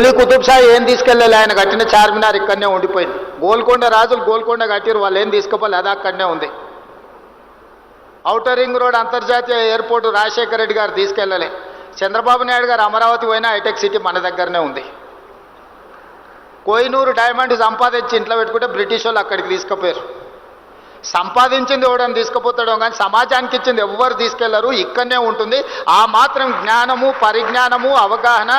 కులీ కుతుబ్ షా ఏం తీసుకెళ్ళాలి, ఆయన కట్టిన చార్మినార్ ఇక్కడనే ఉండిపోయింది. గోల్కొండ రాజులు గోల్కొండ కట్టిరు, వాళ్ళు ఏం తీసుకుపోలే, అది అక్కడనే ఉంది. ఔటర్ రింగ్ రోడ్ అంతర్జాతీయ ఎయిర్పోర్టు రాజశేఖర రెడ్డి గారు తీసుకెళ్ళలే. చంద్రబాబు నాయుడు గారు అమరావతి పోయినా హైటెక్ సిటీ మన దగ్గరనే ఉంది. కోహినూరు డైమండ్ సంపాదించి ఇంట్లో పెట్టుకుంటే బ్రిటిష్ వాళ్ళు అక్కడికి తీసుకుపోయారు. సంపాదించింది ఎవడని తీసుకుపోతాడో కానీ సమాజానికి ఇచ్చింది ఎవ్వరు తీసుకెళ్లరు, ఇక్కడనే ఉంటుంది. ఆ మాత్రం జ్ఞానము, పరిజ్ఞానము, అవగాహన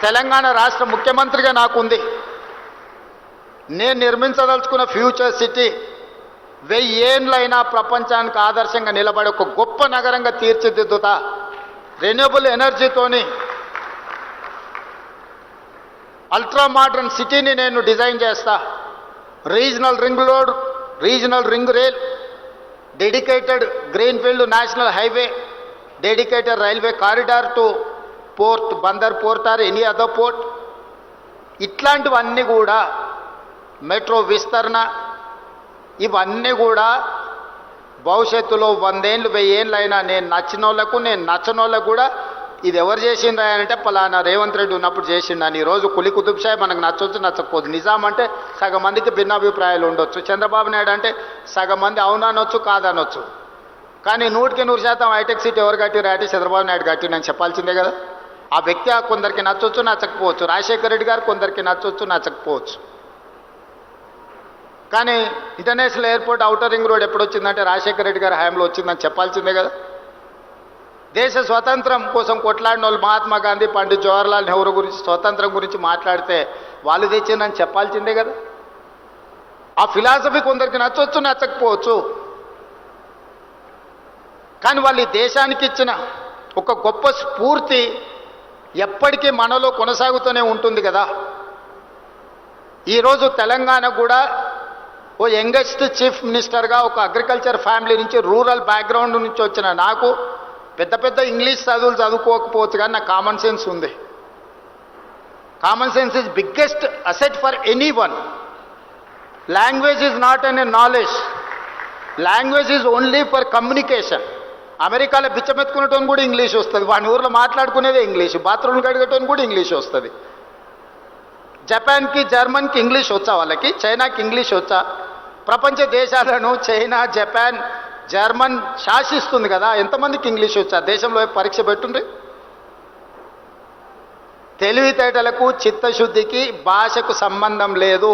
తెలంగాణ రాష్ట్ర ముఖ్యమంత్రిగా నాకుంది. నేను నిర్మించదలుచుకున్న ఫ్యూచర్ సిటీ 1000 ఏళ్ళైనా ప్రపంచానికి ఆదర్శంగా నిలబడే ఒక గొప్ప నగరంగా తీర్చిదిద్దుతా. రెన్యూబుల్ ఎనర్జీతోని అల్ట్రా మోడర్న్ సిటీని నేను డిజైన్ చేస్తా. Regional ring road, regional ring rail, dedicated greenfield national highway, dedicated railway corridor to port, Bandar port or any other port. ఇట్లాంటివన్నీ కూడా మెట్రో విస్తరణ, ఇవన్నీ కూడా భవిష్యత్తులో 100 ఏళ్ళు 1000 ఏళ్ళు అయినా నేను నచ్చిన వాళ్ళకు, నేను నచ్చని వాళ్ళకు కూడా ఇది ఎవరు చేసిండ్రా అంటే పలానా రేవంత్ రెడ్డి ఉన్నప్పుడు చేసిండని. ఈరోజు కులీ కుతుబ్ షా మనకు నచ్చవచ్చు నచ్చకపోదు. నిజాం అంటే సగం మందికి భిన్నాభిప్రాయాలు ఉండొచ్చు. చంద్రబాబు నాయుడు అంటే సగం మంది అవుననొచ్చు కాదనొచ్చు. కానీ 100% హైటెక్ సిటీ ఎవరు కట్టిరా అంటే చంద్రబాబు నాయుడు కట్టిండని చెప్పాల్సిందే కదా. ఆ వ్యక్తి కొందరికి నచ్చవచ్చు నచ్చకపోవచ్చు. రాజశేఖర రెడ్డి గారు కొందరికి నచ్చవచ్చు నచ్చకపోవచ్చు. కానీ international airport outer ring road ఎప్పుడు వచ్చిందంటే రాజశేఖర రెడ్డి గారి హయాంలో వచ్చిందని చెప్పాల్సిందే కదా. దేశ స్వతంత్రం కోసం కొట్లాడిన వాళ్ళు మహాత్మా గాంధీ, పండిత్ జవహర్లాల్ నెహ్రూ గురించి, స్వతంత్రం గురించి మాట్లాడితే వాళ్ళు తెచ్చిందని చెప్పాల్సిందే కదా. ఆ ఫిలాసఫీ కొందరికి నచ్చవచ్చు నచ్చకపోవచ్చు. కానీ వాళ్ళు ఈ దేశానికి ఇచ్చిన ఒక గొప్ప స్ఫూర్తి ఎప్పటికీ మనలో కొనసాగుతూనే ఉంటుంది కదా. ఈరోజు తెలంగాణ కూడా ఓ యంగెస్ట్ చీఫ్ మినిస్టర్గా ఒక అగ్రికల్చర్ ఫ్యామిలీ నుంచి, రూరల్ బ్యాక్గ్రౌండ్ నుంచి వచ్చిన నాకు పెద్ద పెద్ద ఇంగ్లీష్ చదువులు చదువుకోకపోవచ్చు కానీ నాకు కామన్ సెన్స్ ఉంది. Common sense is biggest asset for any one. Language is not an a knowledge, language is only for communication. అమెరికాలో బిచ్చమెత్తుకునేటోని కూడా ఇంగ్లీష్ వస్తుంది, వాని ఊర్లో మాట్లాడుకునేదే ఇంగ్లీష్, బాత్రూమ్లు కడిగేటోని కూడా ఇంగ్లీష్ వస్తుంది. జపాన్కి జర్మన్కి ఇంగ్లీష్ వచ్చా, వాళ్ళకి చైనాకి ఇంగ్లీష్ వచ్చా. ప్రపంచ దేశాలను చైనా, జపాన్, జర్మన్ శాసిస్తుంది కదా, ఎంతమందికి ఇంగ్లీష్ వచ్చా? దేశంలో పరీక్ష పెట్టుండ్రి. తెలివితేటలకు, చిత్తశుద్ధికి భాషకు సంబంధం లేదు.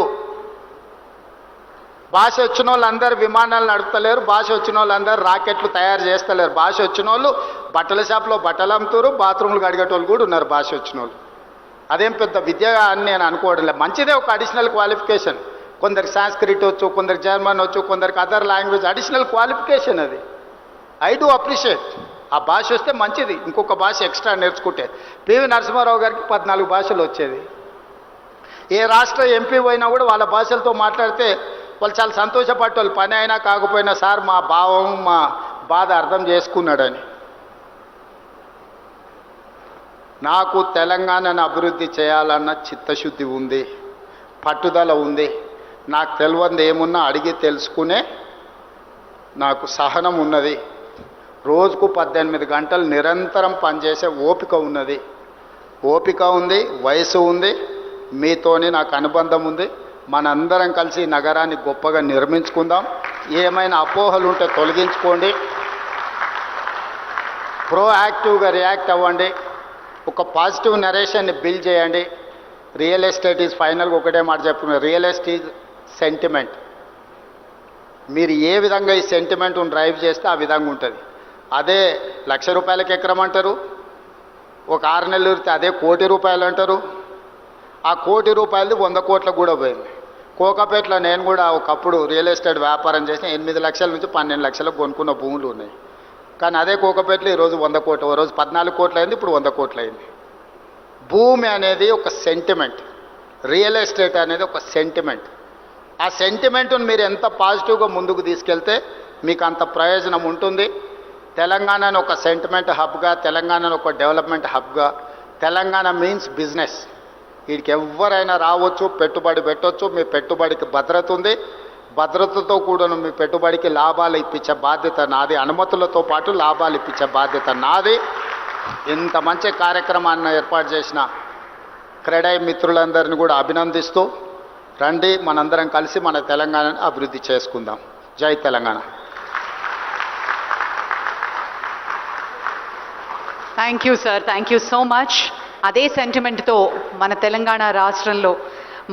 భాష వచ్చిన వాళ్ళందరూ విమానాలు నడుపుతలేరు, భాష వచ్చిన వాళ్ళందరూ రాకెట్లు తయారు చేస్తలేరు. భాష వచ్చిన వాళ్ళు బట్టల షాప్లో బట్టలు అమ్ముతారు, బాత్రూమ్లు కడిగేటోళ్ళు కూడా ఉన్నారు భాష వచ్చిన వాళ్ళు. అదేం పెద్ద విద్య అని నేను అనుకోవడం లేదు. మంచిదే ఒక అడిషనల్ క్వాలిఫికేషన్. కొందరికి సాంస్క్రిట్ వచ్చు, కొందరికి జర్మన్ వచ్చు, కొందరికి అదర్ లాంగ్వేజ్, అడిషనల్ క్వాలిఫికేషన్ అది. I do appreciate. ఆ భాష వస్తే మంచిది, ఇంకొక భాష ఎక్స్ట్రా నేర్చుకుంటే. పివి నరసింహారావు గారికి 14 భాషలు వచ్చేది. ఏ రాష్ట్ర ఎంపీ పోయినా కూడా వాళ్ళ భాషలతో మాట్లాడితే వాళ్ళు చాలా సంతోషపడేవాళ్ళు. పని అయినా కాకపోయినా సార్ మా భావం, మా బాధ అర్థం చేసుకున్నాడని. నాకు తెలంగాణను అభివృద్ధి చేయాలన్న చిత్తశుద్ధి ఉంది, పట్టుదల ఉంది. నాకు తెలియంది ఏమున్నా అడిగి తెలుసుకునే నాకు సహనం ఉన్నది. రోజుకు 18 గంటలు నిరంతరం పనిచేసే ఓపిక ఉన్నది. ఓపిక ఉంది, వయసు ఉంది, మీతోని నాకు అనుబంధం ఉంది. మనందరం కలిసి ఈ నగరాన్ని గొప్పగా నిర్మించుకుందాం. ఏమైనా అపోహలు ఉంటే తొలగించుకోండి, ప్రోయాక్టివ్గా రియాక్ట్ అవ్వండి, ఒక పాజిటివ్ నరేషన్ని బిల్డ్ చేయండి. రియల్ ఎస్టేట్ ఈజ్ ఫైనల్గా ఒకటే మాట చెప్పుకున్నారు, రియల్ ఎస్టేట్ ఈజ్ సెంటిమెంట్. మీరు ఏ విధంగా ఈ సెంటిమెంట్ను డ్రైవ్ చేస్తే ఆ విధంగా ఉంటుంది. అదే ₹1,00,000 ఎకరం అంటారు, ఒక 6 నెలలు ఉరితే అదే ₹1,00,00,000 అంటారు. ఆ ₹1,00,00,000 100 కోట్లకు కూడా పోయింది. కోకాపేటలో నేను కూడా ఒకప్పుడు రియల్ ఎస్టేట్ వ్యాపారం చేసిన 8 లక్షల నుంచి 12 లక్షలకు కొనుక్కున్న భూములు ఉన్నాయి. కానీ అదే కోకాపేటలో ఈరోజు 100 కోట్లు, ఓ రోజు 14 కోట్లు అయింది, ఇప్పుడు 100 కోట్లు అయింది. భూమి అనేది ఒక సెంటిమెంట్, రియల్ ఎస్టేట్ అనేది ఒక సెంటిమెంట్. ఆ సెంటిమెంట్ను మీరు ఎంత పాజిటివ్గా ముందుకు తీసుకెళ్తే మీకు అంత ప్రయోజనం ఉంటుంది. తెలంగాణను ఒక సెంటిమెంట్ హబ్గా, తెలంగాణను ఒక డెవలప్మెంట్ హబ్గా, తెలంగాణ మీన్స్ బిజినెస్. వీడికి ఎవరైనా రావచ్చు, పెట్టుబడి పెట్టవచ్చు. మీ పెట్టుబడికి భద్రత ఉంది, భద్రతతో కూడా మీ పెట్టుబడికి లాభాలు ఇప్పించే బాధ్యత నాది, అనుమతులతో పాటు లాభాలు ఇప్పించే బాధ్యత నాది. ఇంత మంచి కార్యక్రమాన్ని ఏర్పాటు చేసిన క్రెడై మిత్రులందరినీ కూడా అభినందిస్తూ రండి మనందరం కలిసి మన తెలంగాణను అభివృద్ధి చేసుకుందాం. జై Telangana. Thank you sir, thank you so much. అదే సెంటిమెంట్తో మన తెలంగాణ రాష్ట్రంలో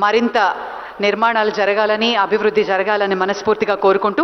మరింత నిర్మాణాలు జరగాలని, అభివృద్ధి జరగాలని మనస్ఫూర్తిగా కోరుకుంటూ